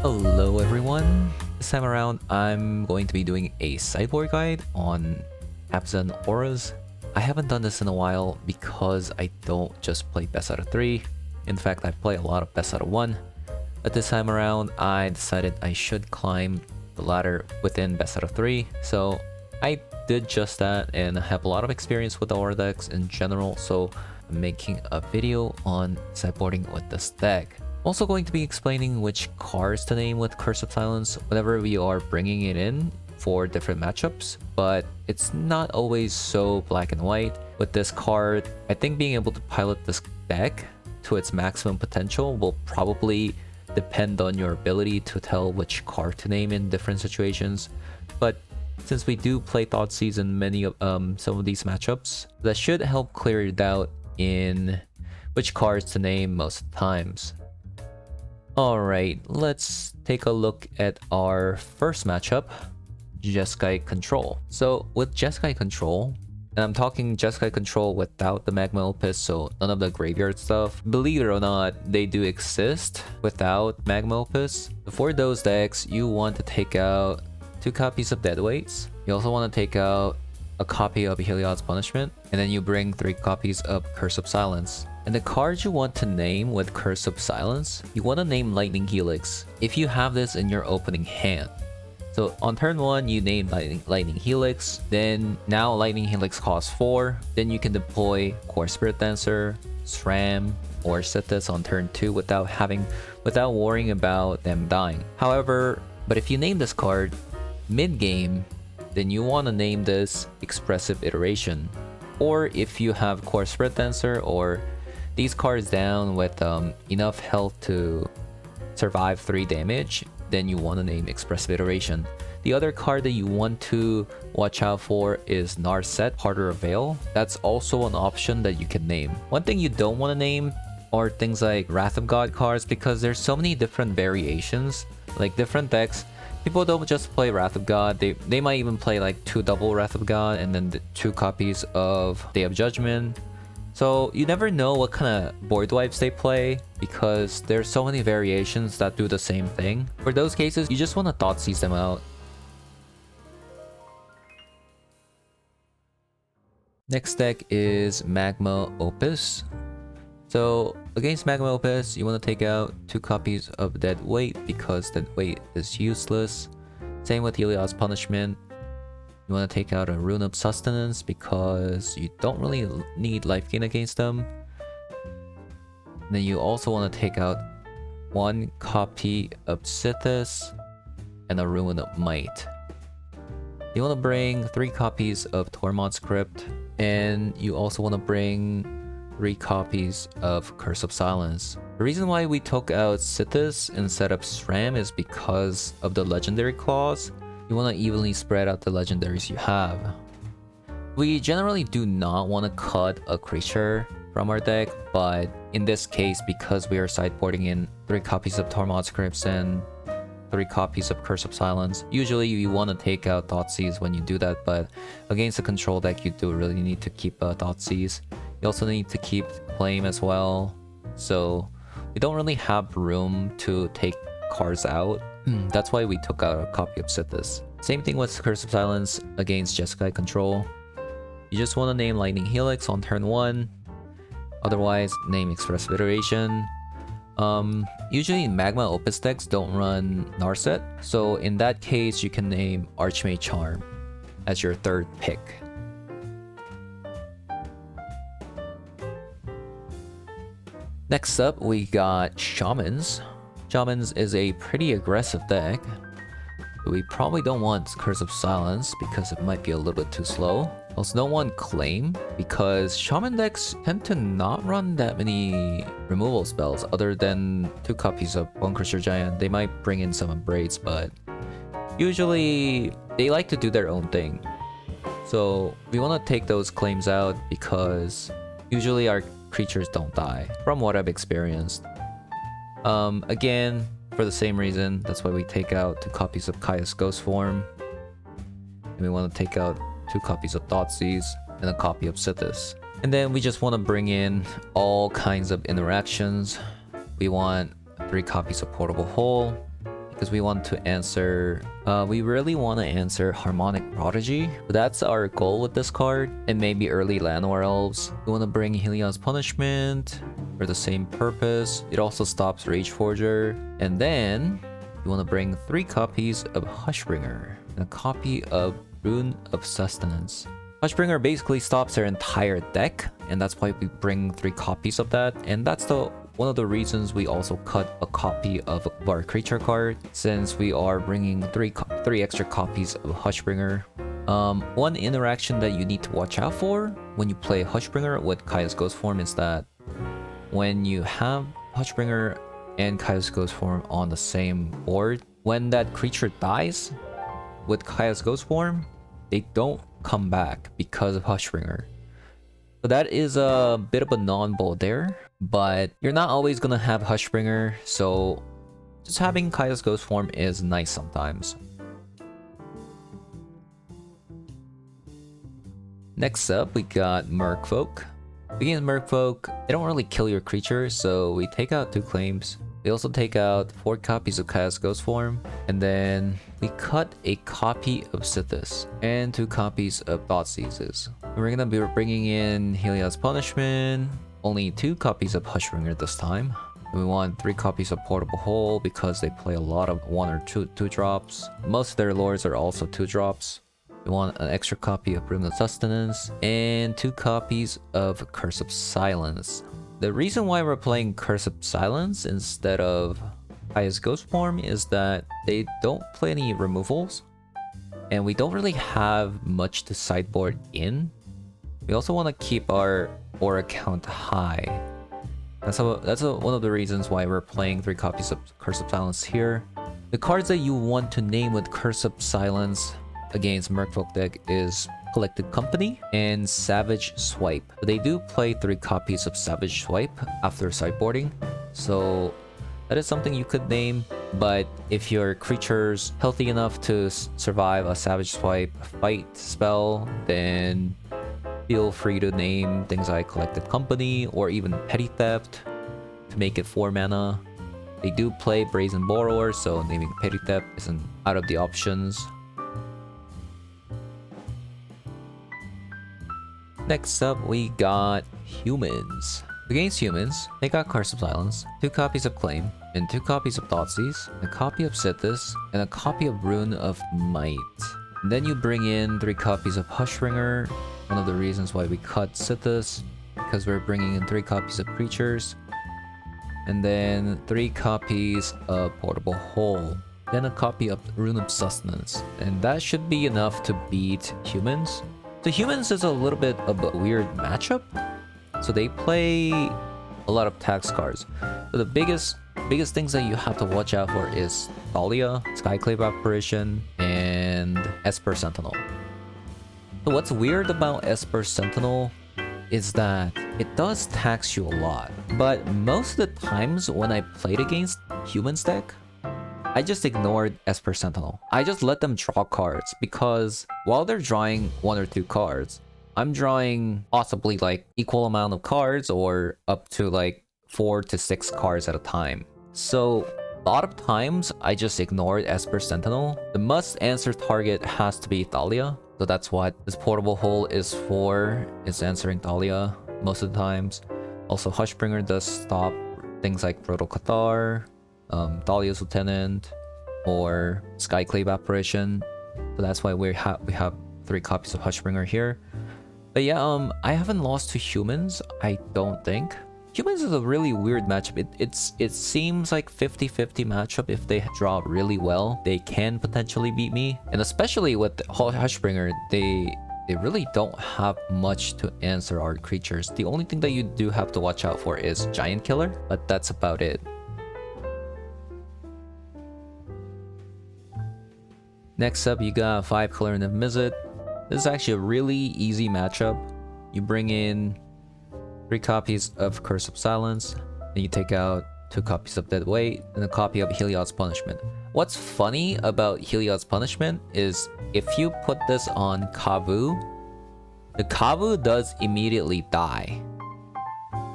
Hello everyone! This time around, I'm going to be doing a sideboard guide on Abzan auras. I haven't done this in a while because I don't just play best out of 3. In fact, I play a lot of best out of 1. But this time around, I decided I should climb the ladder within best out of 3. So I did just that, and I have a lot of experience with the aura decks in general, so I'm making a video on sideboarding with this deck. Also going to be explaining which cards to name with Curse of Silence whenever we are bringing it in for different matchups, but it's not always so black and white. With this card, I think being able to pilot this deck to its maximum potential will probably depend on your ability to tell which card to name in different situations. But since we do play Thoughtseize in many of some of these matchups, that should help clear your doubt in which cards to name most of the times. Alright, let's take a look at our first matchup, Jeskai Control. So with Jeskai Control, and I'm talking Jeskai Control without the Magma Opus, so none of the graveyard stuff. Believe it or not, they do exist without Magma Opus. For those decks, you want to take out 2 copies of Deadweights. You also want to take out a copy of Heliod's Punishment, and then you bring 3 copies of Curse of Silence. And the cards you want to name with Curse of Silence, you want to name Lightning Helix if you have this in your opening hand. So on turn 1, you name Lightning Helix, then now Lightning Helix costs 4, then you can deploy Core Spirit Dancer, SRAM, or Sythis on turn 2 without worrying about them dying. However, but if you name this card mid-game, then you want to name this Expressive Iteration. Or if you have Core Spirit Dancer or these cards down with enough health to survive 3 damage, then you want to name Expressive Iteration. The other card that you want to watch out for is Narset, Harder of Veil. That's also an option that you can name. One thing you don't want to name are things like Wrath of God cards, because there's so many different variations. Like different decks, people don't just play Wrath of God, they might even play like 2 double Wrath of God and then 2 copies of Day of Judgment. So you never know what kind of board wipes they play, because there's so many variations that do the same thing. For those cases, you just want to Thoughtseize them out. Next deck is Magma Opus. So against Magma Opus, you want to take out 2 copies of Dead Weight because Dead Weight is useless. Same with Heliod's Punishment. You want to take out a Rune of Sustenance because you don't really need life gain against them. And then you also want to take out 1 copy of Sythis and a Rune of Might. You want to bring 3 copies of Tormod's Crypt, and you also want to bring 3 copies of Curse of Silence. The reason why we took out Sythis instead of SRAM is because of the legendary clause. You want to evenly spread out the legendaries you have. We generally do not want to cut a creature from our deck, but in this case, because we are sideboarding in 3 copies of Tormod's Crypts and 3 copies of Curse of Silence, usually you want to take out Thoughtseize when you do that, but against a control deck, you do really need to keep Thoughtseize. You also need to keep Claim as well, so we don't really have room to take cards out. That's why we took out a copy of Sythis. Same thing with Curse of Silence against Jeskai Control. You just want to name Lightning Helix on turn 1. Otherwise, name Expressive Iteration. Usually Magma Opus decks don't run Narset, so in that case, you can name Archmage Charm as your 3rd pick. Next up, we got Shamans. Shamans is a pretty aggressive deck. We probably don't want Curse of Silence because it might be a little bit too slow. Also don't want Claim because Shaman decks tend to not run that many removal spells other than 2 copies of Bunkers Giant. They might bring in some Embrace, but usually they like to do their own thing. So we want to take those claims out because usually our creatures don't die, from what I've experienced. Again, for the same reason, that's why we take out 2 copies of Kaya's Ghost Form. And we want to take out 2 copies of Thoughtseize and a copy of Sythis. And then we just want to bring in all kinds of interactions. We want 3 copies of Portable Hole, because we want to answer... we really want to answer Harmonic Prodigy. So that's our goal with this card. And maybe early Llanowar Elves. We want to bring Heliod's Punishment for the same purpose. It also stops Rage Forger. And then we want to bring 3 copies of Hushbringer and a copy of Rune of Sustenance. Hushbringer basically stops our entire deck, and that's why we bring 3 copies of that. And that's one of the reasons we also cut a copy of our creature card, since we are bringing 3 extra copies of Hushbringer. One interaction that you need to watch out for when you play Hushbringer with Kaya's Ghost Form is that when you have Hushbringer and Kaya's Ghost Form on the same board, when that creature dies with Kaya's Ghost Form, they don't come back because of Hushbringer. So that is a bit of a non-ball there, but you're not always gonna have Hushbringer, so just having Kaya's Ghost Form is nice sometimes. Next up, we got Merfolk. Against Merfolk, they don't really kill your creature, so we take out 2 claims. We also take out 4 copies of Kaya's Ghost Form, and then we cut a copy of Sithis and 2 copies of Thoughtseizes. We're gonna be bringing in Heliod's Punishment, only 2 copies of Hushbringer this time. We want 3 copies of Portable Hole because they play a lot of 1 or 2 drops. Most of their lords are also 2 drops. We want an extra copy of Rune of Sustenance and 2 copies of Curse of Silence. The reason why we're playing Curse of Silence instead of Kaya's Ghost Form is that they don't play any removals, and we don't really have much to sideboard in. We also want to keep our aura count high. That's one of the reasons why we're playing 3 copies of Curse of Silence here. The cards that you want to name with Curse of Silence against Merfolk deck is Collected Company and Savage Swipe. They do play 3 copies of Savage Swipe after sideboarding, so that is something you could name. But if your creature's healthy enough to survive a Savage Swipe fight spell, then feel free to name things like Collected Company or even Petty Theft to make it 4 mana. They do play Brazen Borrower, so naming Petty Theft isn't out of the options. Next up, we got Humans. Against Humans, they got Curse of Silence, 2 copies of Claim, and 2 copies of Thoughtseize, a copy of Sithis, and a copy of Rune of Might. And then you bring in 3 copies of Hushbringer. One of the reasons why we cut Sithis, because we're bringing in 3 copies of creatures, and then 3 copies of Portable Hole, then a copy of Rune of Sustenance, and that should be enough to beat Humans. So Humans is a little bit of a weird matchup. So they play a lot of tax cards. So the biggest things that you have to watch out for is Thalia, Skyclave Apparition, and Esper Sentinel. So what's weird about Esper Sentinel is that it does tax you a lot. But most of the times when I played against Humans deck, I just ignored Esper Sentinel. I just let them draw cards, because while they're drawing 1 or 2 cards, I'm drawing possibly like equal amount of cards or up to like 4 to 6 cards at a time. So a lot of times I just ignored Esper Sentinel. The must answer target has to be Thalia. So that's what this Portable Hole is for. It's answering Thalia most of the times. Also Hushbringer does stop things like Proto Cathar, Thalia's Lieutenant, or Skyclave Apparition. So that's why we have 3 copies of Hushbringer here. But yeah, I haven't lost to Humans, I don't think. Humans is a really weird matchup. It seems like 50-50 matchup. If they draw really well, they can potentially beat me. And especially with Hushbringer, they really don't have much to answer our creatures. The only thing that you do have to watch out for is Giant Killer, but that's about it. Next up, you got 5-color Niv-Mizzet. This is actually a really easy matchup. You bring in 3 copies of Curse of Silence, and you take out 2 copies of Dead Weight, and a copy of Heliod's Punishment. What's funny about Heliod's Punishment is if you put this on Kavu, the Kavu does immediately die.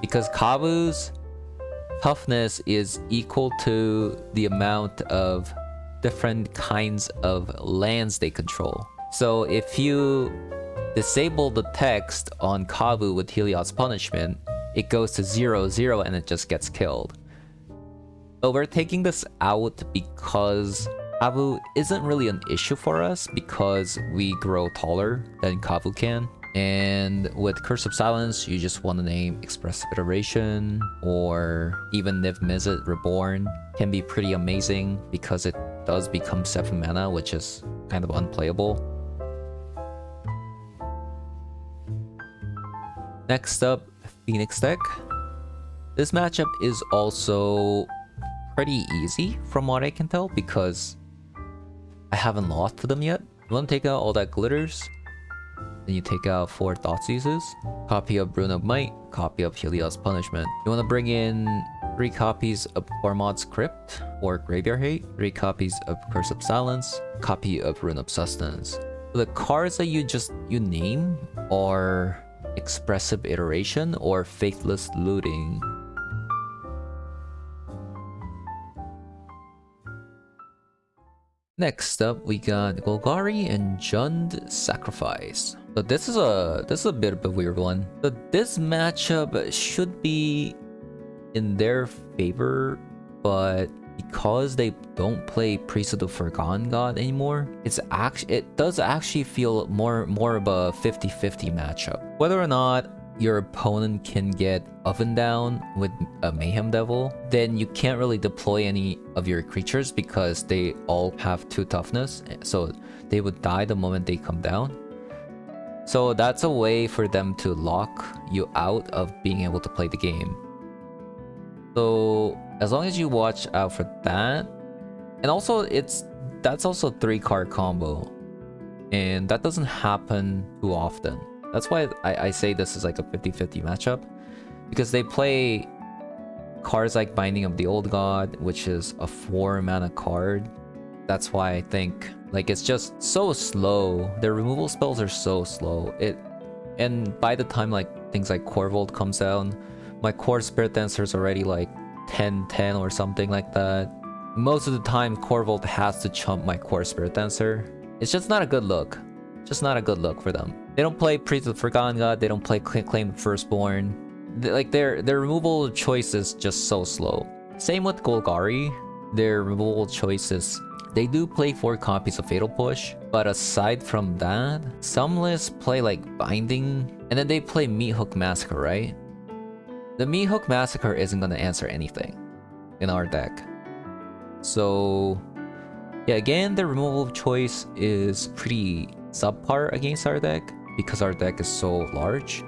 Because Kavu's toughness is equal to the amount of different kinds of lands they control. So if you disable the text on Kavu with Heliod's Punishment, it goes to 0/0 and it just gets killed. But we're taking this out because Kavu isn't really an issue for us because we grow taller than Kavu can. And with Curse of Silence, you just want to name Expressive Iteration, or even Niv-Mizzet Reborn can be pretty amazing because it does become 7 mana, which is kind of unplayable. Next up, Phoenix deck. This matchup is also pretty easy from what I can tell because I haven't lost to them yet. You want to take out all that glitters, then you take out 4 Thoughtseizes, copy of Rune of Might, copy of Heliod's Punishment. You want to bring in 3 copies of Ormod's Crypt or Graveyard Hate, 3 copies of Curse of Silence, copy of Rune of Sustenance. The cards that you name are Expressive Iteration or Faithless Looting. Next up, we got Golgari and Jund Sacrifice. So this is a bit of a weird one. So this matchup should be in their favor, but because they don't play Priest of the Forgotten God anymore, it does actually feel more of a 50-50 matchup. Whether or not your opponent can get Oven Down with a Mayhem Devil, then you can't really deploy any of your creatures because they all have 2 toughness, so they would die the moment they come down. So that's a way for them to lock you out of being able to play the game. So as long as you watch out for that, and also that's also a 3-card combo, and that doesn't happen too often. That's why I say this is like a 50-50 matchup, because they play cards like Binding of the Old God, which is a 4-mana card. That's why I think like it's just so slow. Their removal spells are so slow. And by the time like things like Corvold comes down, my Core Spirit Dancer is already like 10-10 or something like that. Most of the time Corvold has to chump my Core Spirit Dancer. It's just not a good look. Just not a good look for them. They don't play Priest of the Forgotten God. They don't play Claim the Firstborn. Their removal choice is just so slow. Same with Golgari. Their removal choices, they do play 4 copies of Fatal Push, but aside from that, some lists play like Binding, and then they play Meat Hook Massacre, right? The Meat Hook Massacre isn't gonna answer anything in our deck. So yeah, again, the removal choice is pretty subpar against our deck because our deck is so large.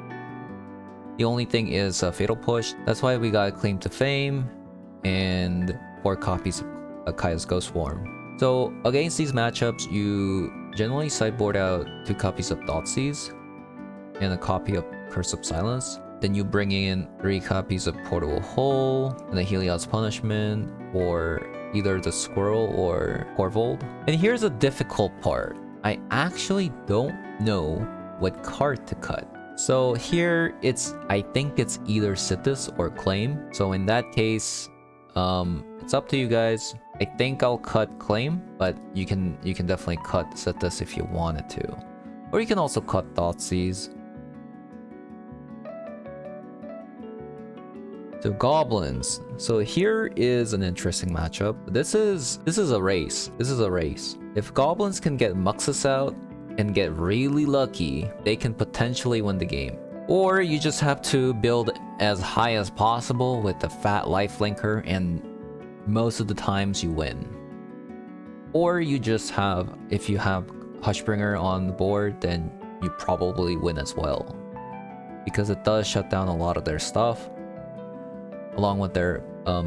The only thing is Fatal Push. That's why we got Claim to Fame and 4 copies of Kaya's Ghost Form. So against these matchups, you generally sideboard out 2 copies of Thoughtseize and a copy of Curse of Silence. Then you bring in 3 copies of Portable Hole and the Heliod's Punishment for either the Squirrel or Corvold. And here's the difficult part. I actually don't know what card to cut. So here I think it's either Situs or Claim. So in that case, it's up to you guys. I think I'll cut Claim, but you can definitely cut Situs if you wanted to. Or you can also cut Thoughtseize. So Goblins. So here is an interesting matchup. This is a race. This is a race. If Goblins can get Muxus out and get really lucky, they can potentially win the game. Or you just have to build as high as possible with the fat lifelinker, and most of the times you win. Or you just have, if you have Hushbringer on the board, then you probably win as well, because it does shut down a lot of their stuff, along with their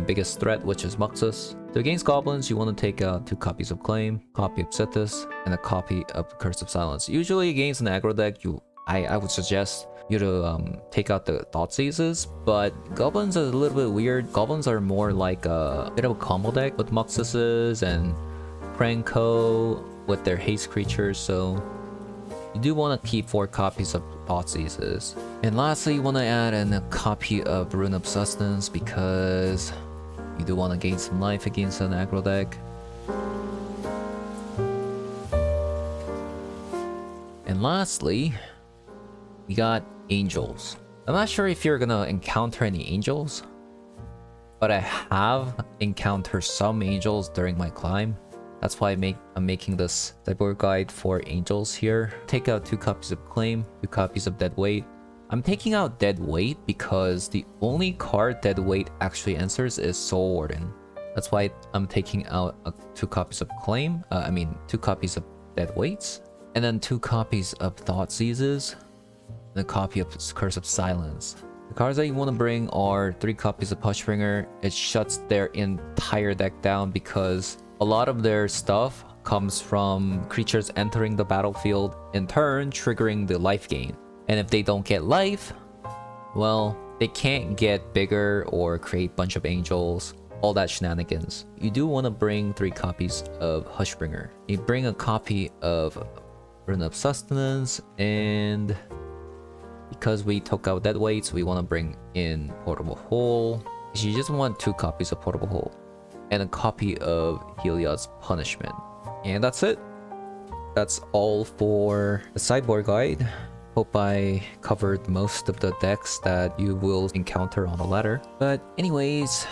biggest threat, which is Muxus. So against Goblins, you want to take out 2 copies of Claim, copy of Situs, and a copy of Curse of Silence. Usually against an aggro deck, I would suggest you to take out the Thoughtseizes, but Goblins is a little bit weird. Goblins are more like a bit of a combo deck with Muxuses and Pranko with their haste creatures, so you do want to keep 4 copies of Thoughtseizes. And lastly, you want to add in a copy of Rune of Sustenance because you do want to gain some life against an aggro deck. And lastly, we got angels. I'm not sure if you're gonna encounter any angels, but I have encountered some angels during my climb. That's why I'm making this sideboard guide for angels here. Take out 2 copies of Claim, 2 copies of Dead Weight. I'm taking out Dead Weight because the only card Dead Weight actually answers is Soul Warden. That's why I'm taking out 2 copies of Claim, 2 copies of Dead Weights, and then 2 copies of Thoughtseizes, and a copy of Curse of Silence. The cards that you want to bring are 3 copies of Hushbringer. It shuts their entire deck down because a lot of their stuff comes from creatures entering the battlefield, in turn triggering the life gain. And if they don't get life, well, they can't get bigger or create a bunch of angels, all that shenanigans. You do want to bring 3 copies of Hushbringer. You bring a copy of Rune of Sustenance, and because we took out Dead Weights, we want to bring in Portable Hole. You just want 2 copies of Portable Hole and a copy of Heliod's Punishment. And that's it. That's all for the sideboard guide. Hope I covered most of the decks that you will encounter on the ladder. But anyways,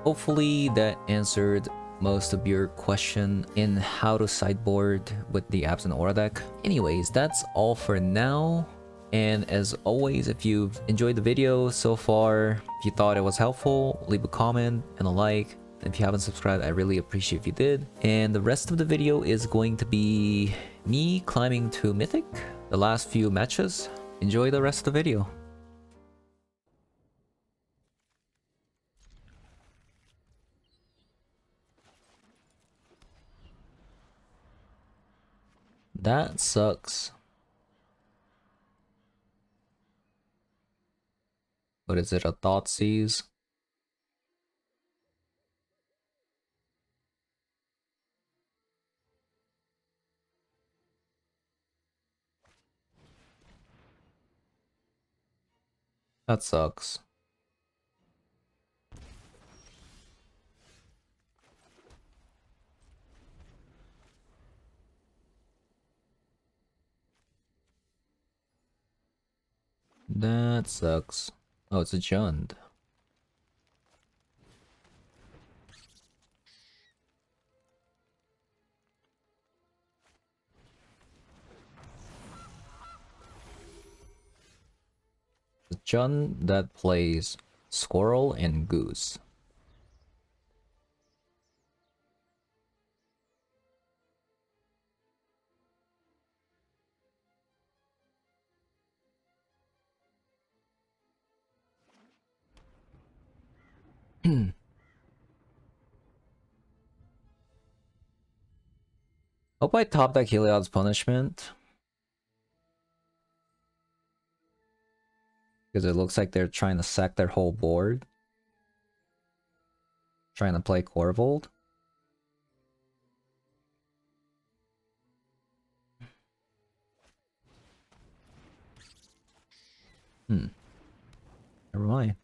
hopefully that answered most of your question in how to sideboard with the Abzan Aura deck. Anyways, that's all for now. And as always, if you've enjoyed the video so far, if you thought it was helpful, leave a comment and a like. And if you haven't subscribed, I really appreciate if you did. And the rest of the video is going to be me climbing to Mythic, the last few matches. Enjoy the rest of the video. That sucks. What is it, a Thoughtseize? That sucks. That sucks. Oh, it's a Jund. The Jund that plays Squirrel and Goose. Hope I top deck Heliod's Punishment. Because it looks like they're trying to sack their whole board. Trying to play Corvold. Never mind.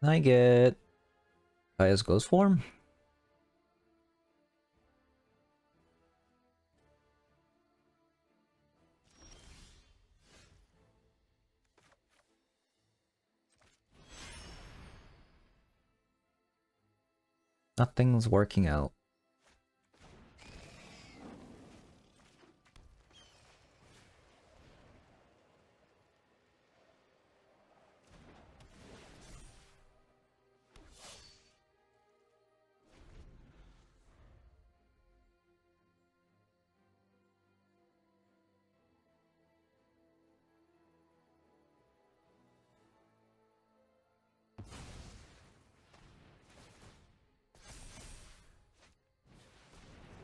I get Kaya's Ghost Form. Nothing's working out.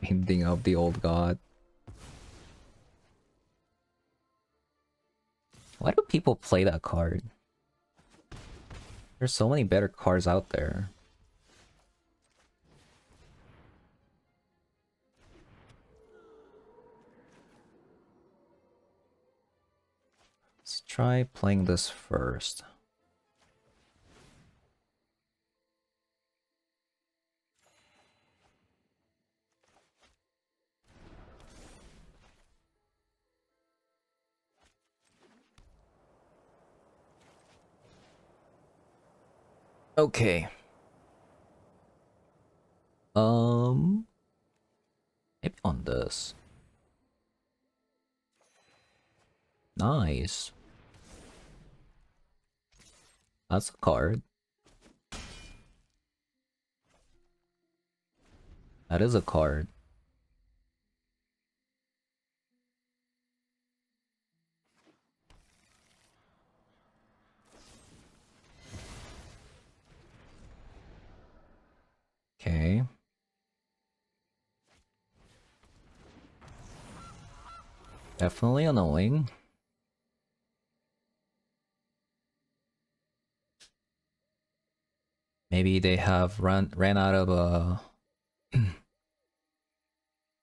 Ending of the old god. Why do people play that card? There's so many better cards out there. Let's try playing this first. Okay. Maybe on this. Nice. That's a card. That is a card. Okay. Definitely annoying. Maybe they have ran out of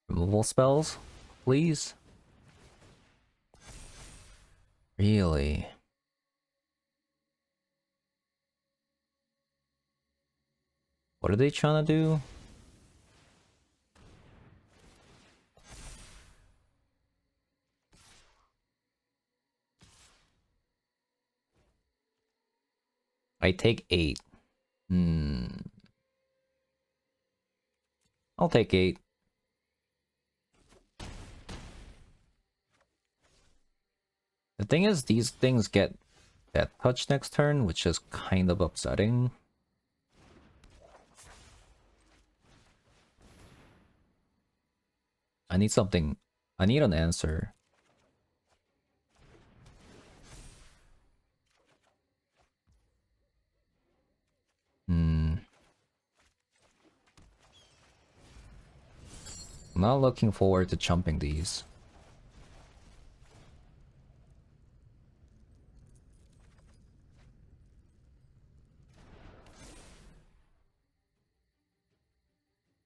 removal spells, please? Really? What are they trying to do? I take 8. I'll take 8. The thing is, these things get that touch next turn, which is kind of upsetting. I need something. I need an answer. I'm not looking forward to chumping these.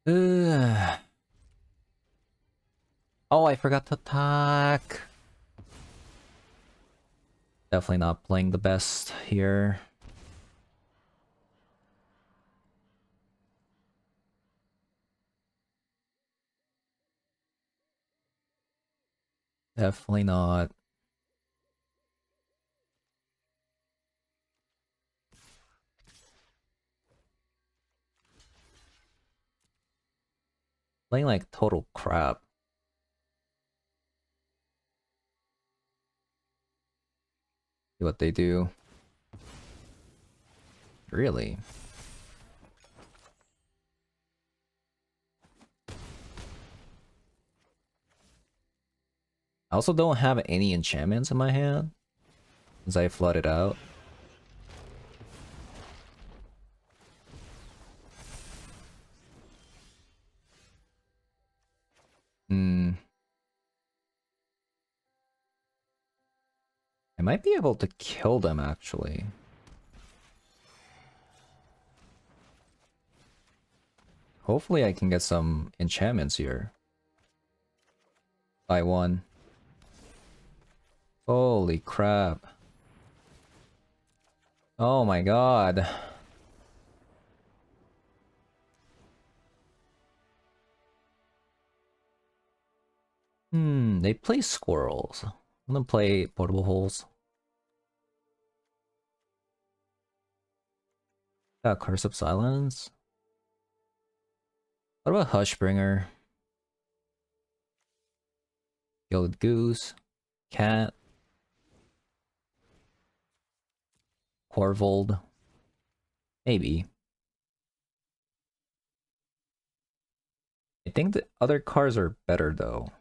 Ugh. Oh, I forgot to attack. Definitely not playing the best here. Definitely not. Playing like total crap. See what they do. Really? I also don't have any enchantments in my hand, since I flooded out. I might be able to kill them, actually. Hopefully I can get some enchantments here. By one. Holy crap. Oh my god. They play squirrels. I'm gonna play portable holes. Got Curse of Silence. What about Hushbringer? Gilded Goose. Cat. Corvold. Maybe. I think the other cards are better though.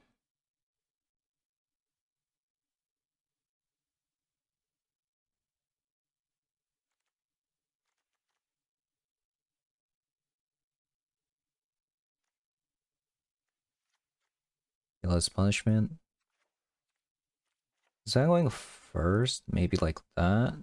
Less punishment. Is that going first? Maybe like that?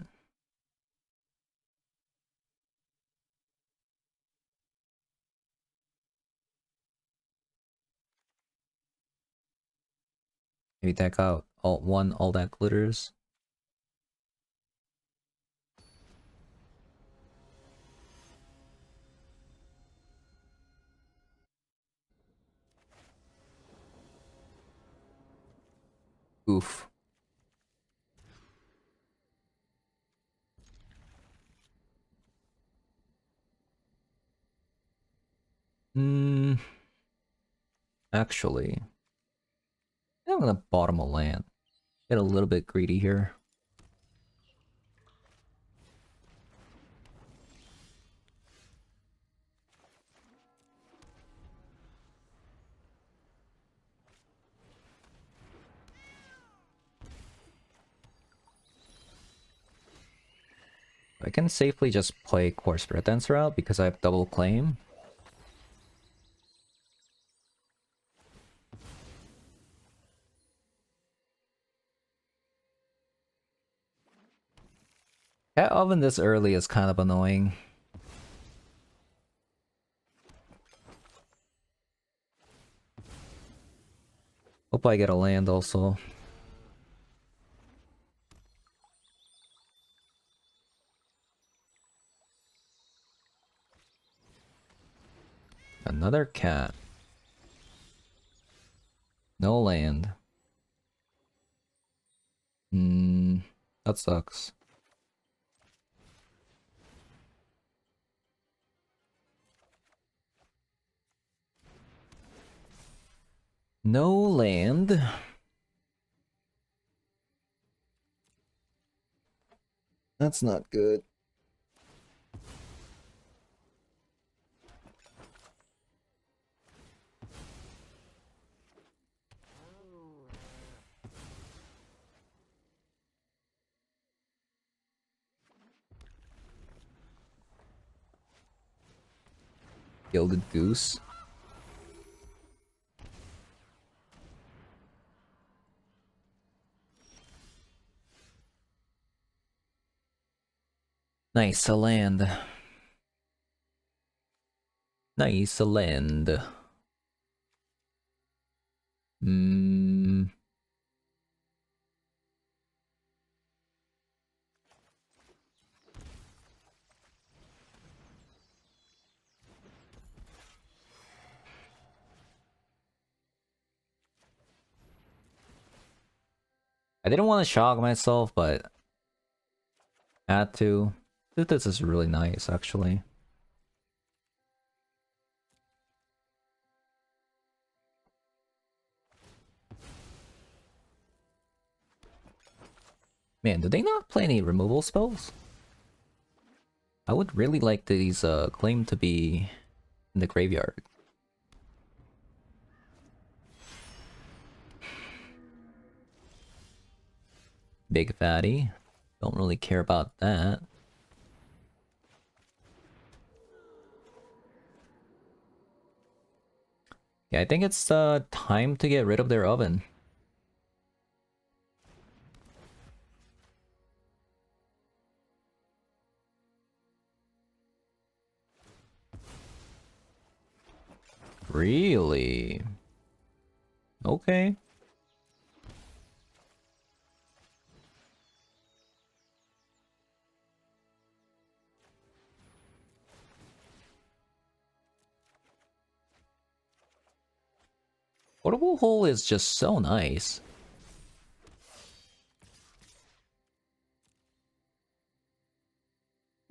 Maybe deck out alt 1, all that glitters. Oof. Hmm. Actually, I'm gonna bottom a land. Get a little bit greedy here. I can safely just play Core Spirit Dancer out because I have double claim. Cat Oven this early is kind of annoying. Hope I get a land also. Another cat. No land. That sucks. No land. That's not good. Gilded Goose. Nice, a land. Nice, a land. I didn't want to shock myself, but had to. This is really nice, actually. Man, do they not play any removal spells? I would really like these claim to be in the graveyard. Big fatty. Don't really care about that. Yeah, I think it's time to get rid of their oven. Really? Okay. Portable hole is just so nice.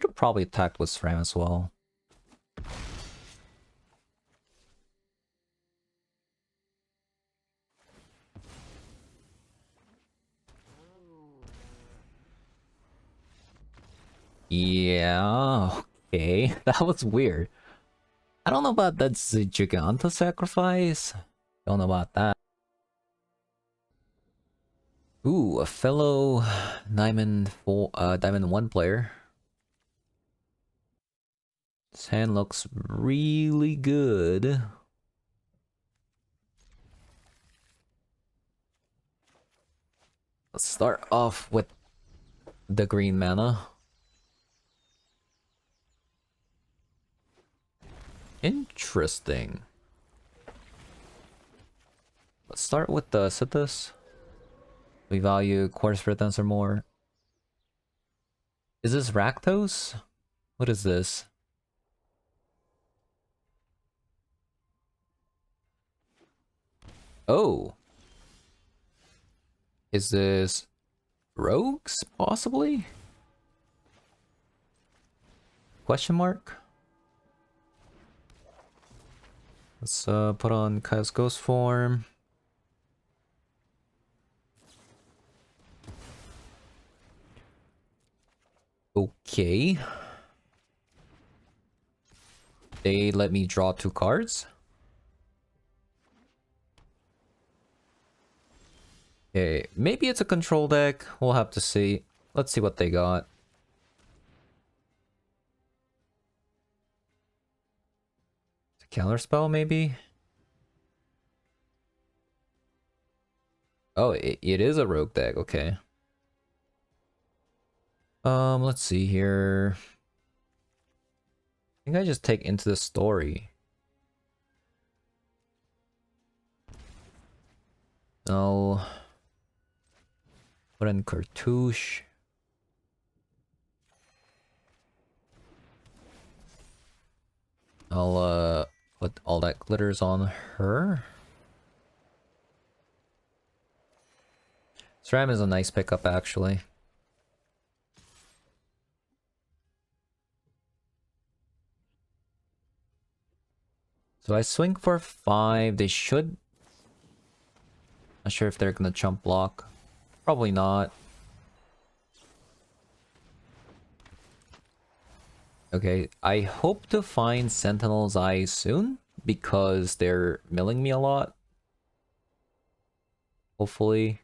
Should probably attack with SRAM as well. Yeah, okay. That was weird. I don't know about that's a Giganta sacrifice. Don't know about that. Ooh, a fellow Diamond 1 player. His hand looks really good. Let's start off with the green mana. Interesting. Let's start with the Sithis. We value Quartz for Dancer more. Is this Rakdos? What is this? Oh. Is this Rogues, possibly? Question mark? Let's put on Chaos Ghost form. Okay. They let me draw 2 cards. Okay, maybe it's a control deck. We'll have to see. Let's see what they got. It's a counter spell, maybe? Oh, it is a rogue deck. Okay. Let's see here. I think I just take Into the Story. I'll put in Cartouche. I'll put all that glitters on her. SRAM is a nice pickup actually. So I swing for 5. They should... Not sure if they're gonna chump block. Probably not. Okay, I hope to find Sentinel's Eye soon, because they're milling me a lot. Hopefully.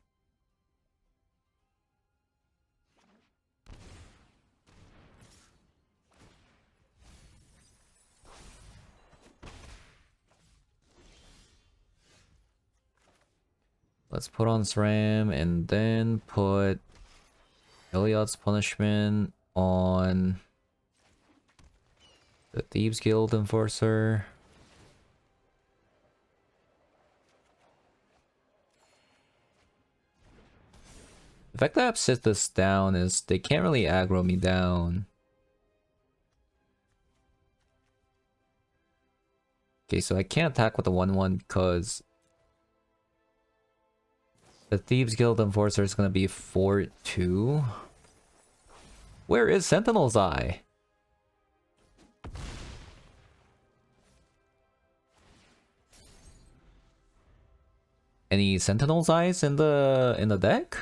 Let's put on SRAM and then put Eliot's Punishment on the Thieves Guild Enforcer. The fact that I've set this down is they can't really aggro me down. Okay, so I can't attack with the 1/1 because the Thieves Guild Enforcer is gonna be 4/2. Where is Sentinel's Eye? Any Sentinel's Eyes in the deck?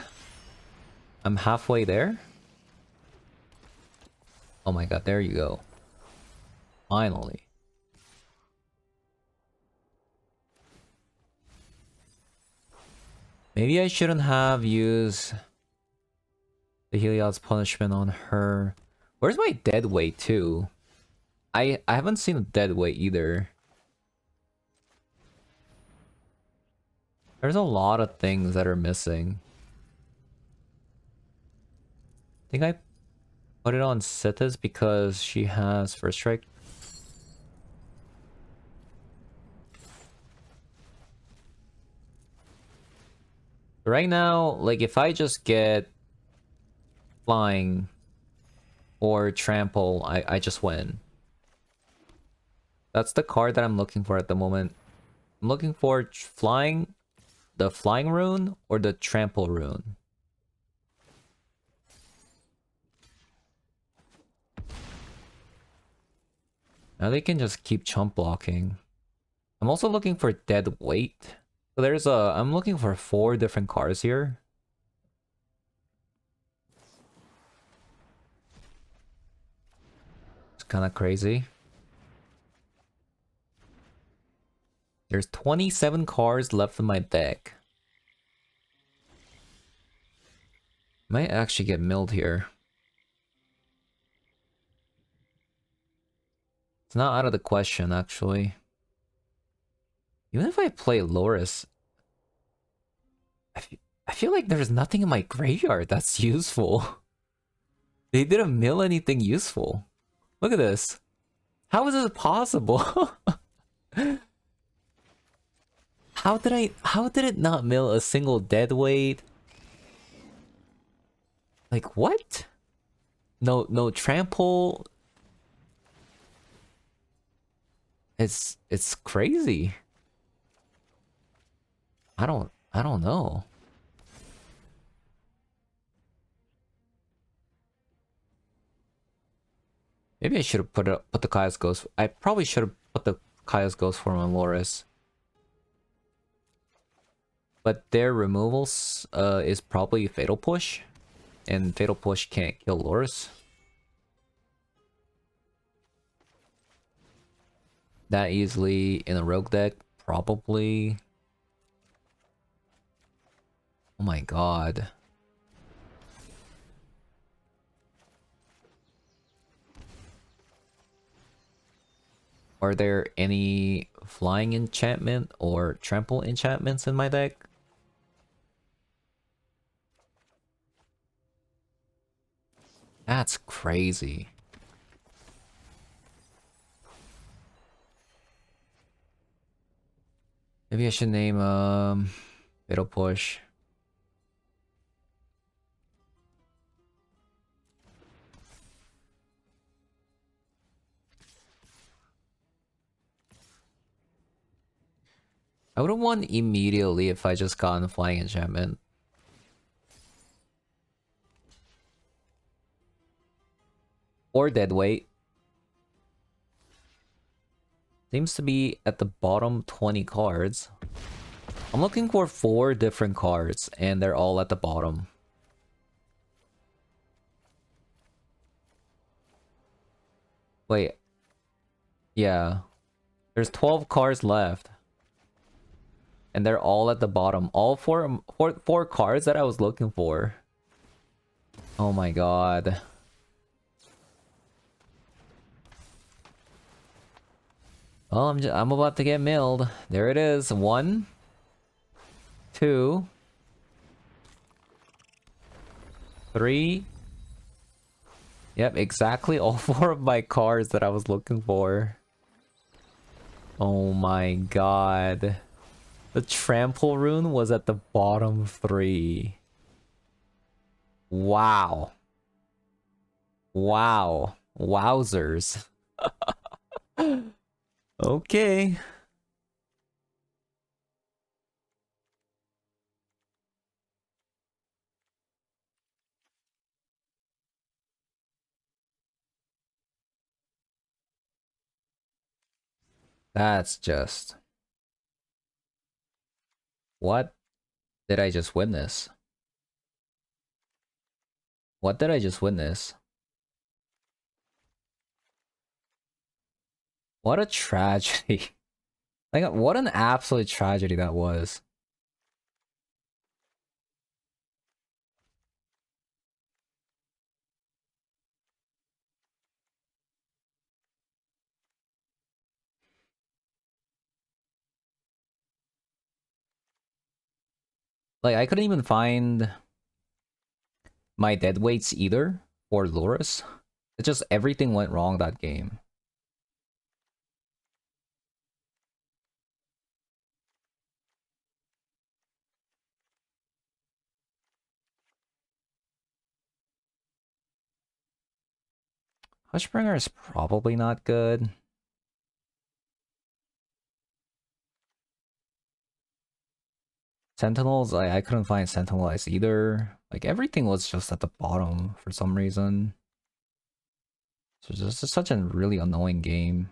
I'm halfway there. Oh my god, there you go. Finally. Maybe I shouldn't have used the Heliod's Punishment on her. Where's my dead weight too? I haven't seen a dead weight either. There's a lot of things that are missing. I think I put it on Sita's because she has First Strike. Right now, like if I just get Flying or Trample, I just win. That's the card that I'm looking for at the moment. I'm looking for Flying, the Flying rune or the Trample rune. Now they can just keep chump blocking. I'm also looking for dead weight. So there's I'm looking for 4 different cards here. It's kind of crazy. There's 27 cards left in my deck. Might actually get milled here. It's not out of the question, actually. Even if I play Loris, I feel like there's nothing in my graveyard that's useful. They didn't mill anything useful. Look at this. How is this possible? How did it not mill a single deadweight? Like what? No trample. It's crazy. I don't know. Maybe I should have put the Chaos Ghost. I probably should have put the Chaos Ghost Form on Loris. But their removals is probably Fatal Push. And Fatal Push can't kill Loris. That easily in a rogue deck, probably. Oh my god. Are there any flying enchantment or trample enchantments in my deck? That's crazy. Maybe I should name Fatal Push. I would have won immediately if I just got a flying enchantment. Or deadweight. Seems to be at the bottom 20 cards. I'm looking for 4 different cards, and they're all at the bottom. Wait. Yeah. There's 12 cards left. And they're all at the bottom. All four cards that I was looking for. Oh my god. Well, I'm about to get milled. There it is. 1, 2, 3. Yep, exactly all 4 of my cards that I was looking for. Oh my god. The trample rune was at the bottom 3. Wow. Wow. Wowzers. Okay. That's just... What did I just witness? What did I just witness? What a tragedy. Like, what an absolute tragedy that was. Like, I couldn't even find my deadweights either for Loris. It's just everything went wrong that game. Hushbringer is probably not good. Sentinels, I couldn't find Sentinel Eyes either. Like, everything was just at the bottom for some reason. So it's just such a really annoying game.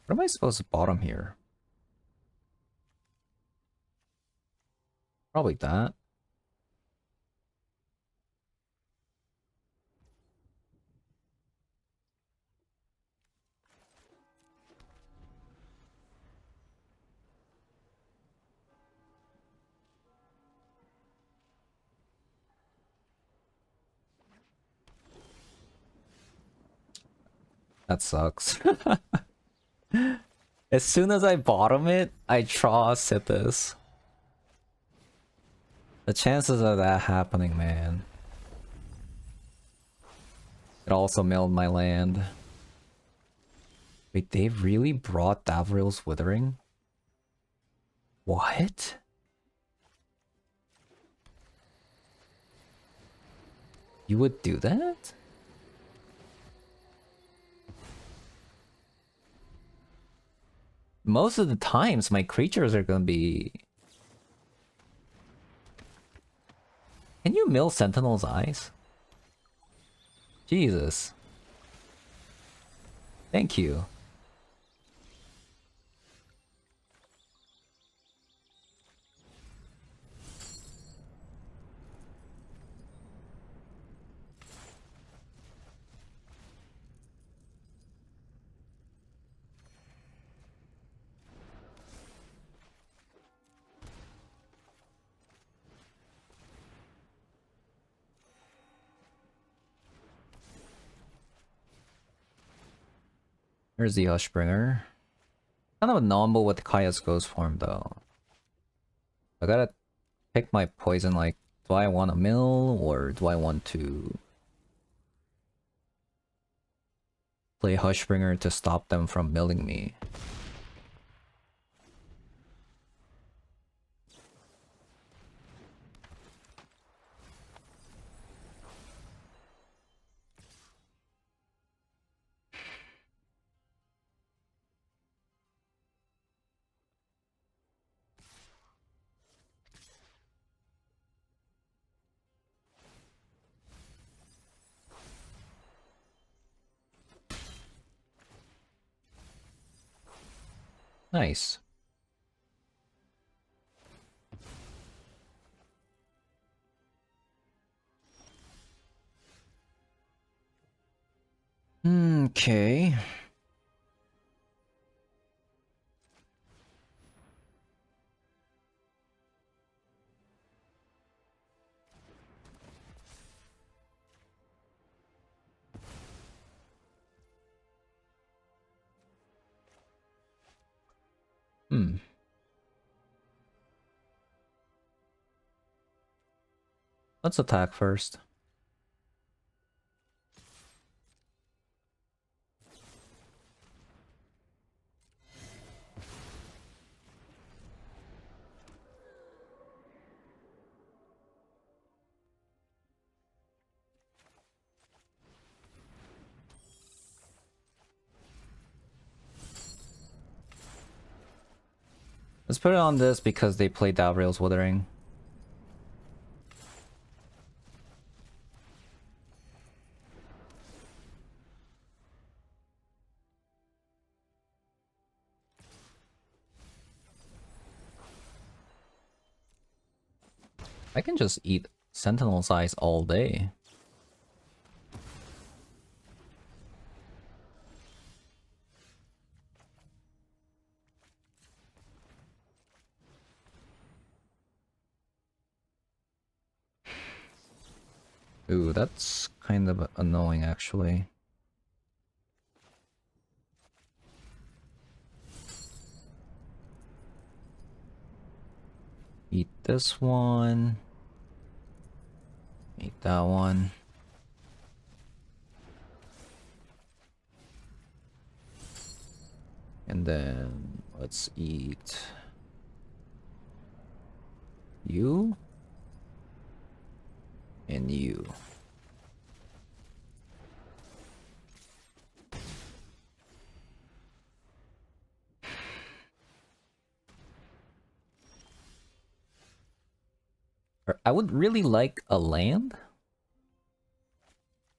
What am I supposed to bottom here? Probably that. That sucks. As soon as I bottom it, I trust at this. The chances of that happening, man. It also milled my land. Wait, they really brought Davriel's Withering? What? You would do that? Most of the times, my creatures are gonna be you mill Sentinel's Eyes? Jesus. Thank you. Here's the Hushbringer. Kind of a nomble with Kaya's Ghost form though. I gotta pick my poison, like, do I want to mill or do I want to play Hushbringer to stop them from milling me? Nice. Okay. Let's attack first. Let's put it on this because they played Davriel's Withering. I can just eat Sentinel's Eyes all day. Ooh, that's kind of annoying actually. Eat this one. Eat that one. And then let's eat you and you. I would really like a land.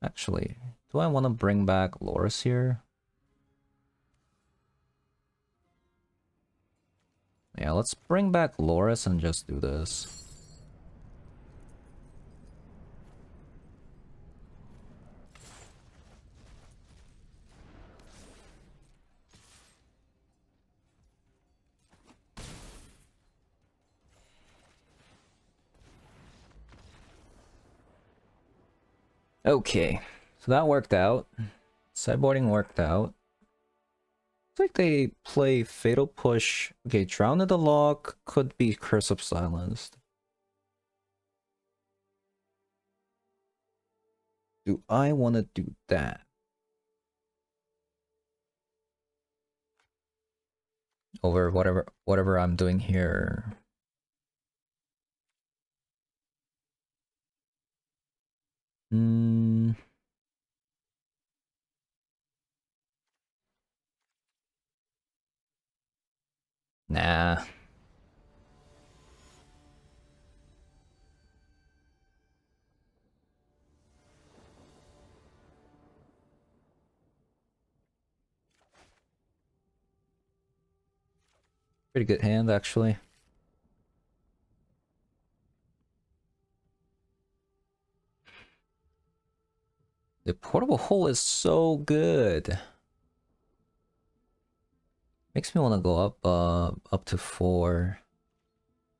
Actually, do I want to bring back Loris here? Yeah, let's bring back Loris and just do this. Okay, so that worked out. Sideboarding worked out. Looks like they play Fatal Push. Okay, Drown in the Lock could be Curse of Silenced. Do I want to do that? Over whatever I'm doing here. Hmm. Nah. Pretty good hand, actually. The portable hole is so good. Makes me want to go up to 4.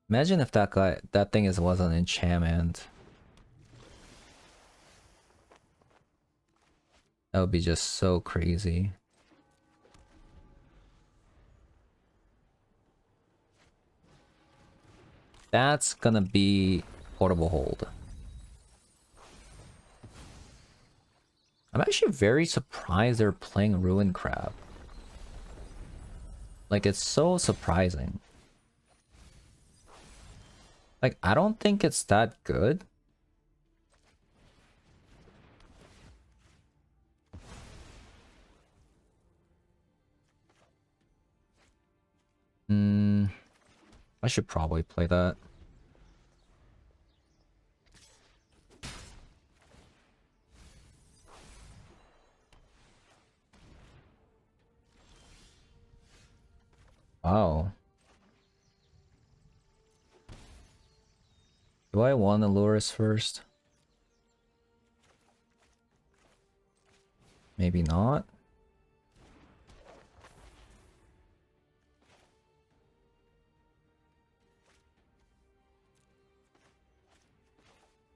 Imagine if that thing was an enchantment. That would be just so crazy. That's gonna be portable hold. I'm actually very surprised they're playing Ruin Crab. Like, it's so surprising. Like, I don't think it's that good. I should probably play that. Wow. Do I want Allurus first? Maybe not.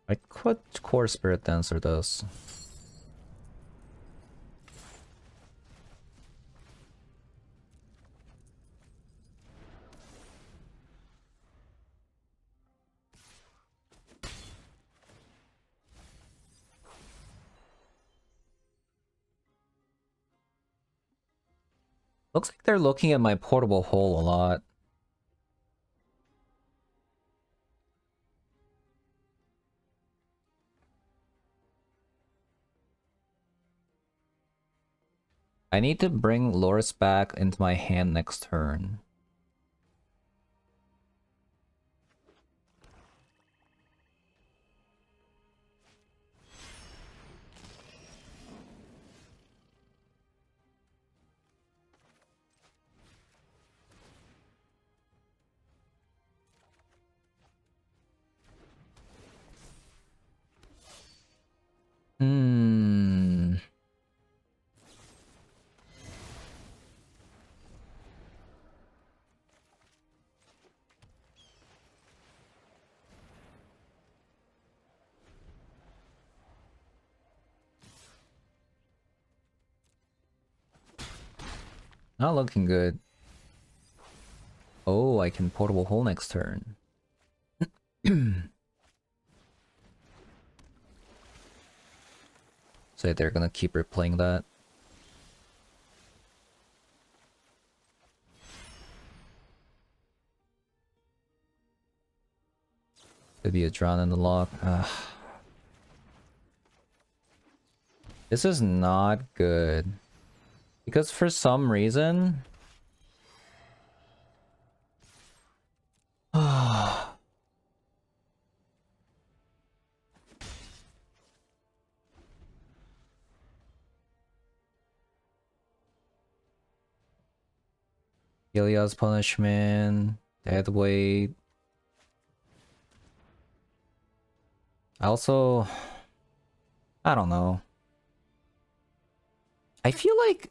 I could Core Spirit Dancer this. Looks like they're looking at my portable hole a lot. I need to bring Loris back into my hand next turn. Not looking good. Oh, I can portable hole next turn. So they're gonna keep replaying that. Could be a drown in the lock. Ugh. This is not good. Because for some reason... Ilia's Punishment, Deadweight. Also... I don't know. I feel like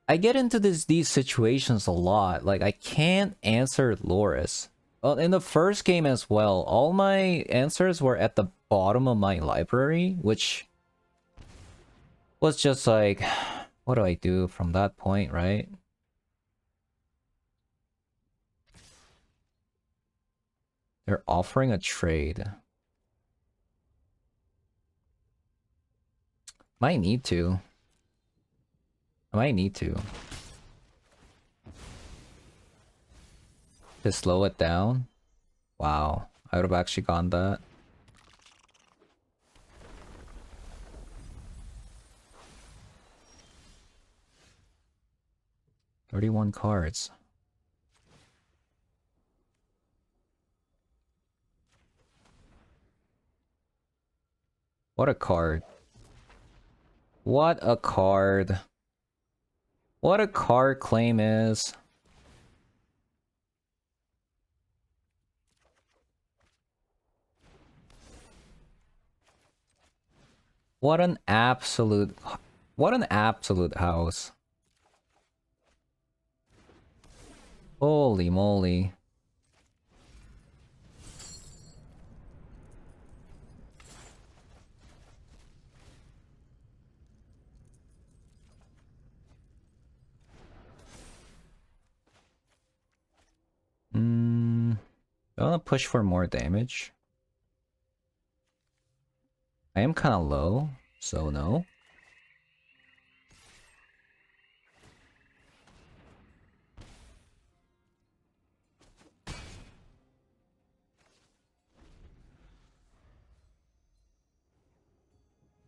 I get into these situations a lot. Like, I can't answer Loris. Well, in the first game as well, all my answers were at the bottom of my library, which was just like, what do I do from that point, right? They're offering a trade. Might need to. I might need to. To slow it down? Wow, I would have actually gone that. "31 cards. What a card. What a card. What a card claim is. What an absolute house. Holy moly. I wanna push for more damage. I am kinda low, so no.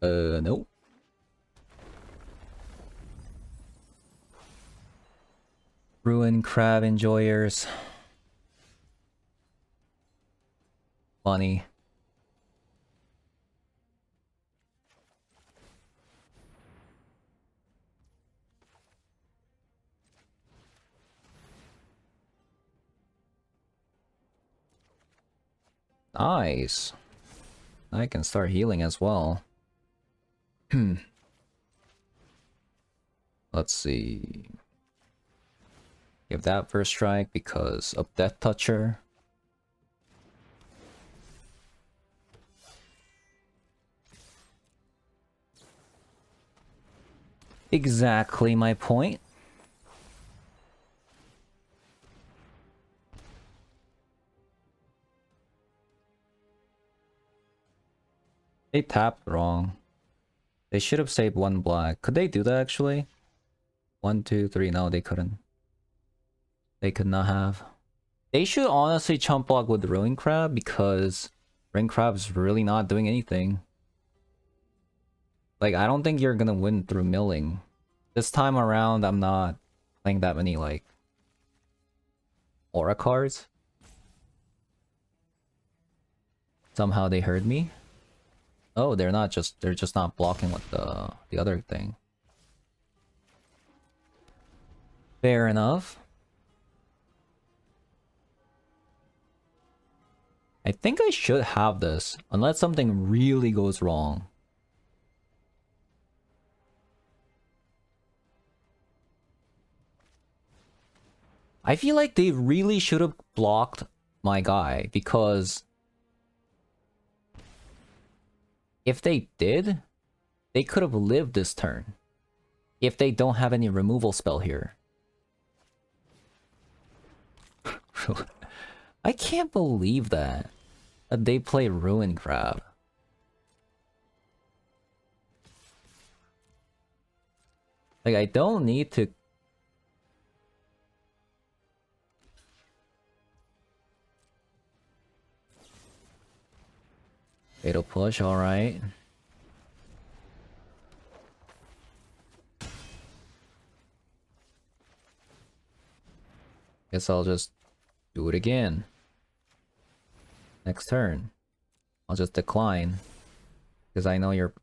No. Ruin crab enjoyers. Funny. Nice. I can start healing as well. Let's see. Give that first strike because of Death Toucher. Exactly my point. They tapped wrong. They should have saved one black. Could they do that actually? 1, 2, 3. No, they couldn't. They could not have. They should honestly chump block with Ruin Crab because Ruin Crab's really not doing anything. Like, I don't think you're gonna win through milling. This time around, I'm not playing that many, like, aura cards. Somehow they heard me. Oh, they're just not blocking with the other thing. Fair enough. I think I should have this, unless something really goes wrong. I feel like they really should have blocked my guy, because if they did, they could have lived this turn. If they don't have any removal spell here. I can't believe that they play Ruin Crab. Like, I don't need to... Fatal Push, alright. Guess I'll just do it again. Next turn. I'll just decline. Because I know you're...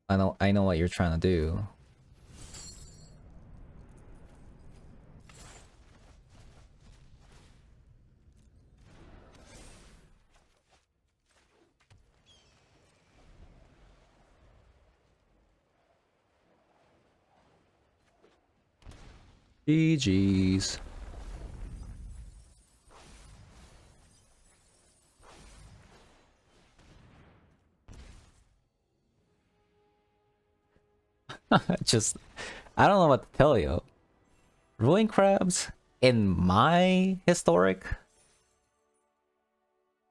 I know what you're trying to do. GG's. Just, I don't know what to tell you. Ruin Crabs in my historic?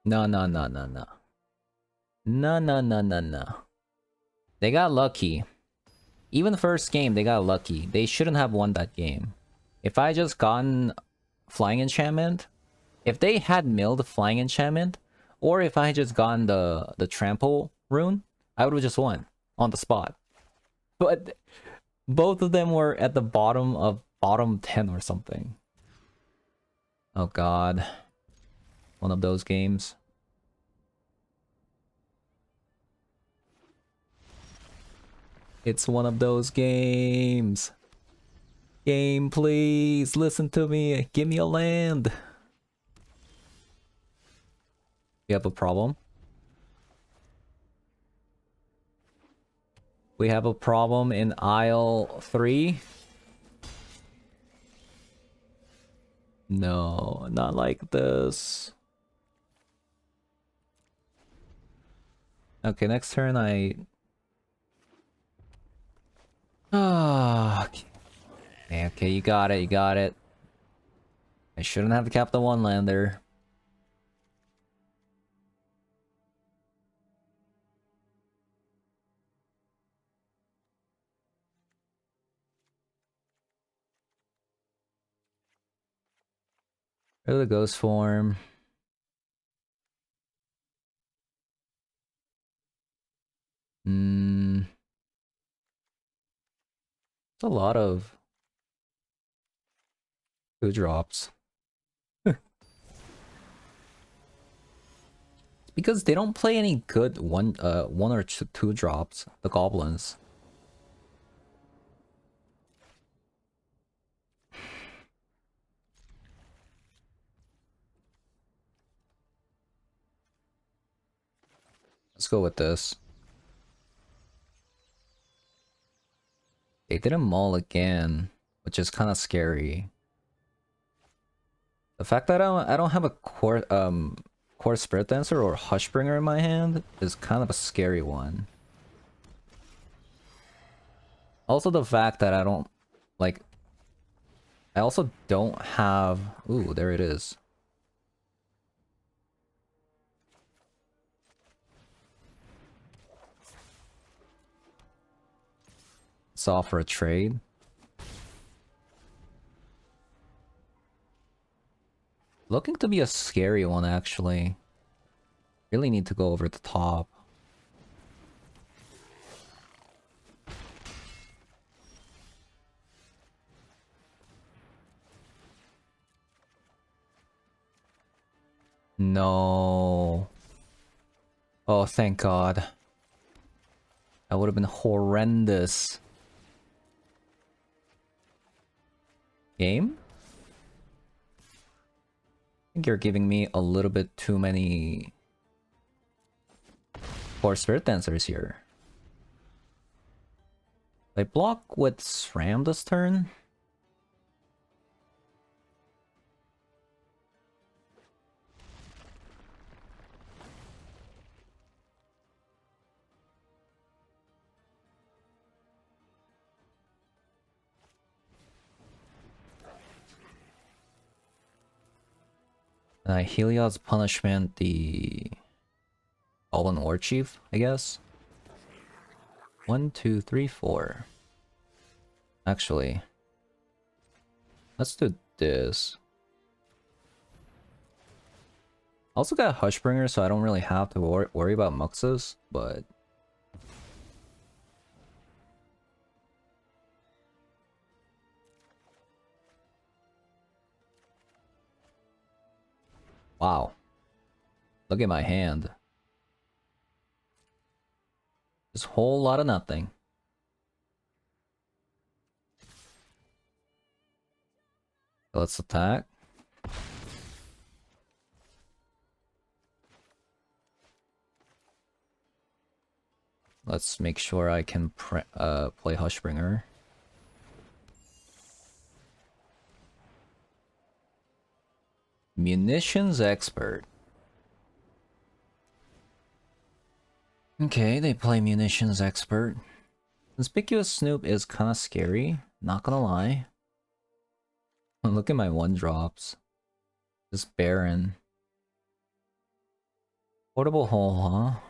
No. No. They got lucky. Even the first game, they got lucky. They shouldn't have won that game. If I just gotten Flying Enchantment, if they had milled Flying Enchantment, or if I had just gotten the Trample rune, I would have just won on the spot. But both of them were at the bottom of bottom 10 or something. Oh god. One of those games. It's one of those games. Game, please, listen to me. Give me a land. You have a problem? We have a problem in aisle 3. No, not like this. Okay, next turn I... Ah, okay, you got it, you got it. I shouldn't have kept the one lander. Go to the ghost form. It's a lot of 2-drops. Because they don't play any good one or 2-drops, the goblins. Let's go with this. They didn't maul again, which is kind of scary. The fact that I don't have a core spirit dancer or Hushbringer in my hand is kind of a scary one. Also the fact that I don't like I also don't have ooh, there it is. Let's offer a trade. Looking to be a scary one, actually. Really need to go over the top. No. Oh, thank God. That would have been horrendous. Game? I think you're giving me a little bit too many core spirit dancers here. I block with SRAM this turn? Heliod's Punishment, the Goblin War Chief, I guess. 1, 2, 3, 4. Actually, let's do this. Also got Hushbringer, so I don't really have to worry about Muxus, but... Wow. Look at my hand. Just a whole lot of nothing. Let's attack. Let's make sure I can play Hushbringer. Munitions Expert. Okay, they play Munitions Expert. Conspicuous Snoop is kind of scary, not gonna lie. Look at my 1-drops. Just barren. Portable Hole, huh?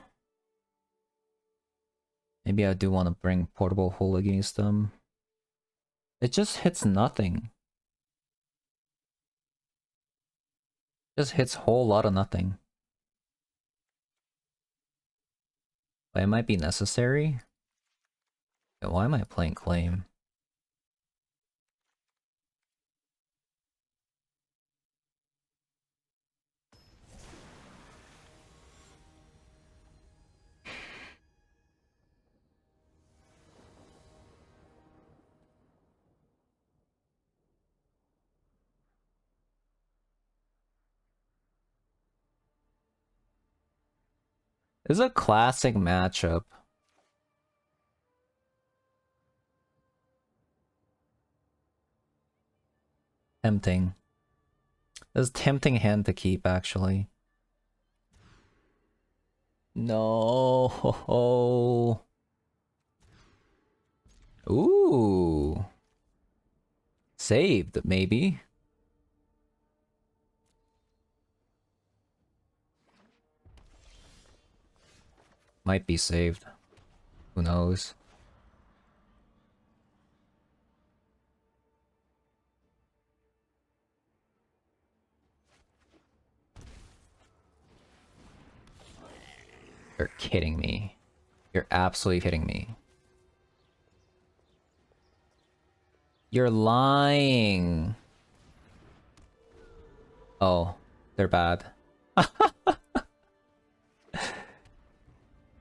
Maybe I do want to bring Portable Hole against them. It just hits nothing. Just hits whole lot of nothing. But it might be necessary. Why am I playing Claim? This is a classic matchup. Tempting. This is tempting hand to keep, actually. No. Ooh. Saved, maybe. Might be saved. Who knows? You're kidding me. You're absolutely kidding me. You're lying. Oh, they're bad.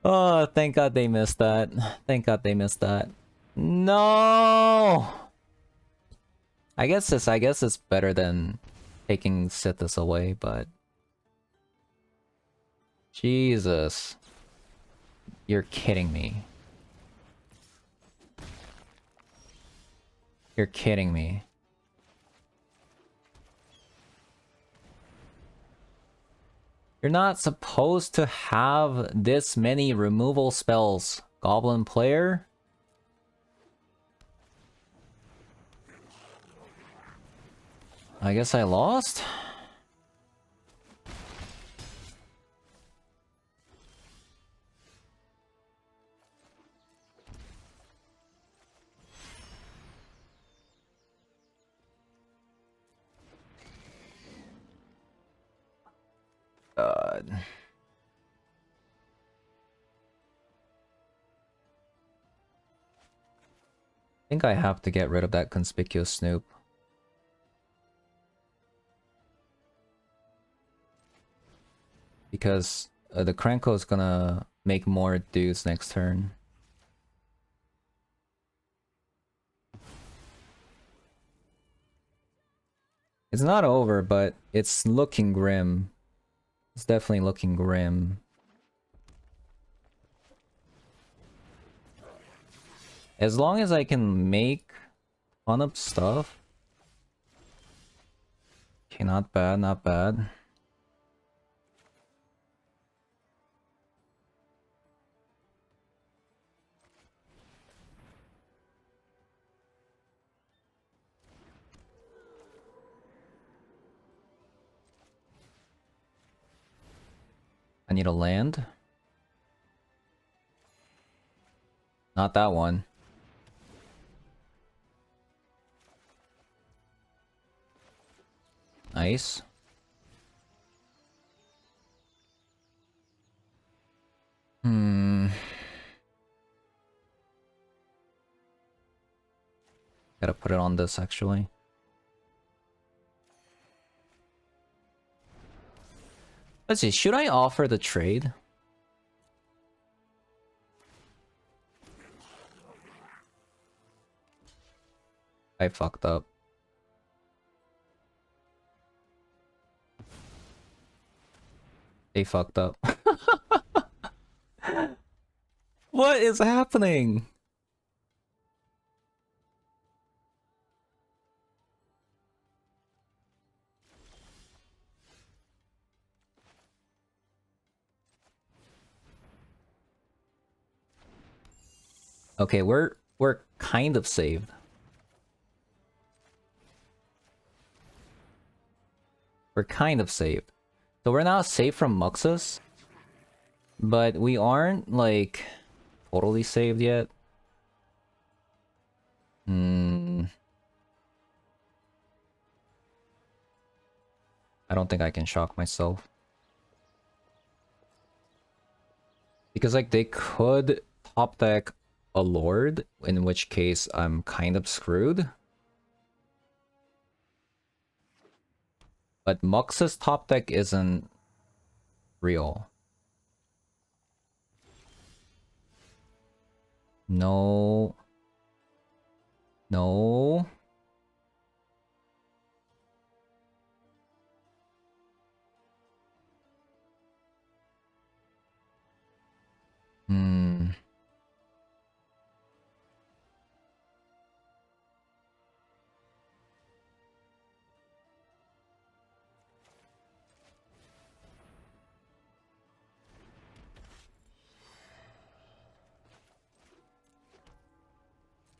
Oh, thank God they missed that. Thank God they missed that. No. I guess it's better than taking Sithis away, but Jesus. You're kidding me. You're kidding me. You're not supposed to have this many removal spells, Goblin player. I guess I lost? God. I think I have to get rid of that conspicuous snoop. Because the Krenko is gonna make more dudes next turn. It's not over, but it's looking grim. It's definitely looking grim. As long as I can make fun of stuff. Okay, not bad, not bad. I need a land. Not that one. Nice. Gotta put it on this, actually. Let's see, should I offer the trade? I fucked up. They fucked up. What is happening? Okay, we're kind of saved. We're kind of saved. So we're not safe from Muxus, but we aren't, like, totally saved yet. I don't think I can shock myself. Because, like, they could top deck a Lord, in which case I'm kind of screwed. But Muxus top deck isn't real. No. No.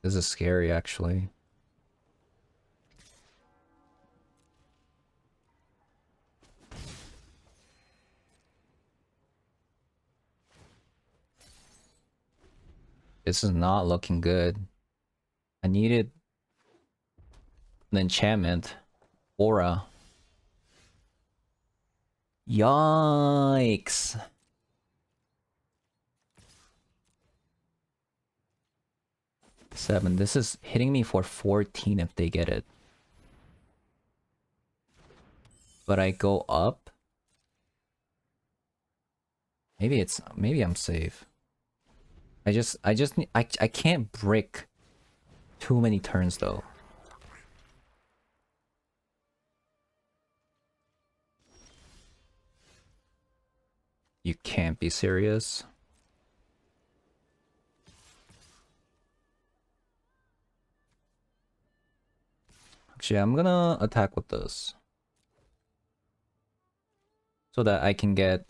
This is scary, actually. This is not looking good. I needed an enchantment. Aura. Yikes. Seven. This is hitting me for 14 if they get it. But I go up. Maybe I'm safe. I can't brick too many turns though. You can't be serious. Actually, I'm gonna attack with this. So that I can get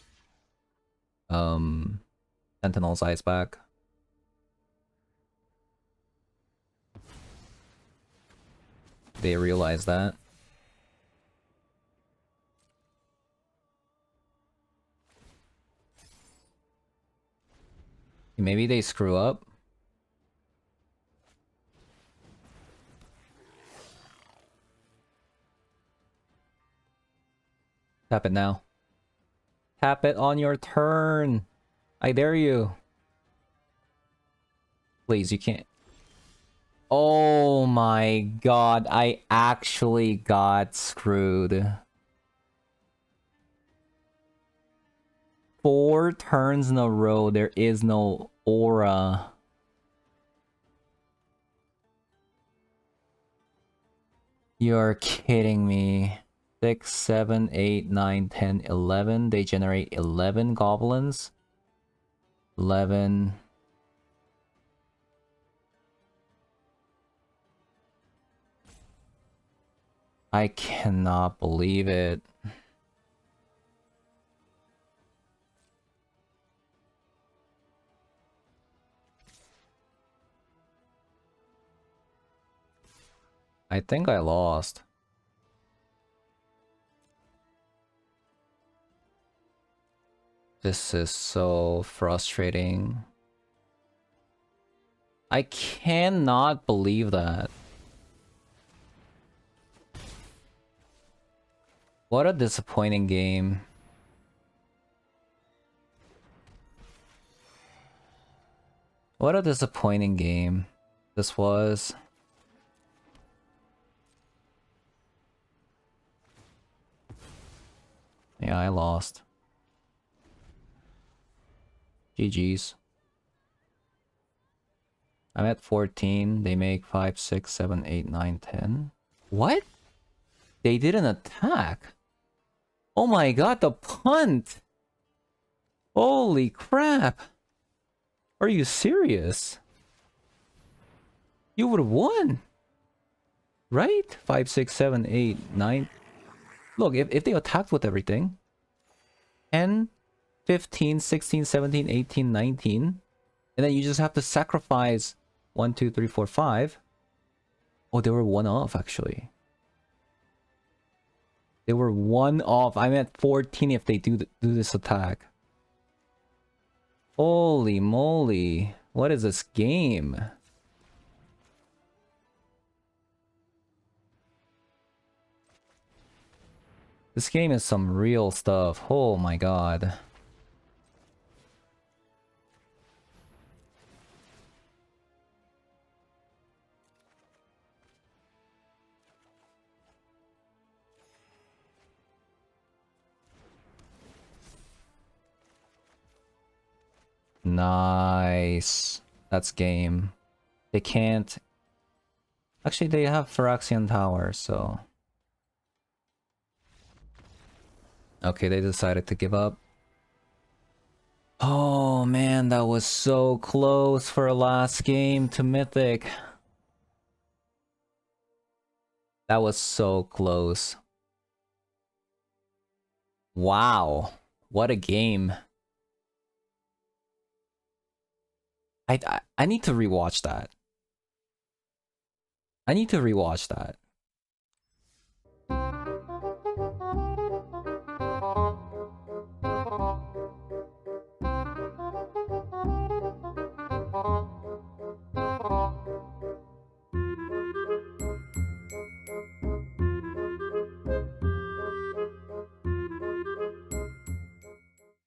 Sentinel's eyes back. They realize that. Maybe they screw up. Tap it now. Tap it on your turn. I dare you. Please, you can't. Oh my god, I actually got screwed. 4 turns in a row, there is no aura. You're kidding me. 6, 7, 8, 9, 10, 11. They generate 11 goblins. 11. I cannot believe it. I think I lost. This is so frustrating. I cannot believe that. What a disappointing game. What a disappointing game this was. Yeah, I lost. GG's. I'm at 14. They make 5, 6, 7, 8, 9, 10. What? They didn't attack. Oh my god, the punt! Holy crap! Are you serious? You would have won! Right? 5, 6, 7, 8, 9. Look, if they attacked with everything. 10, 15, 16, 17, 18, 19. And then you just have to sacrifice 1, 2, 3, 4, 5. Oh, they were 1 off actually. They were 1 off. I'm at 14 if they do this attack. Holy moly. What is this game? This game is some real stuff. Oh my god. Nice. That's game. They can't... Actually, they have Phyrexian Tower, so... Okay, they decided to give up. Oh man, that was so close for a last game to Mythic. That was so close. Wow. What a game. I need to rewatch that. I need to rewatch that.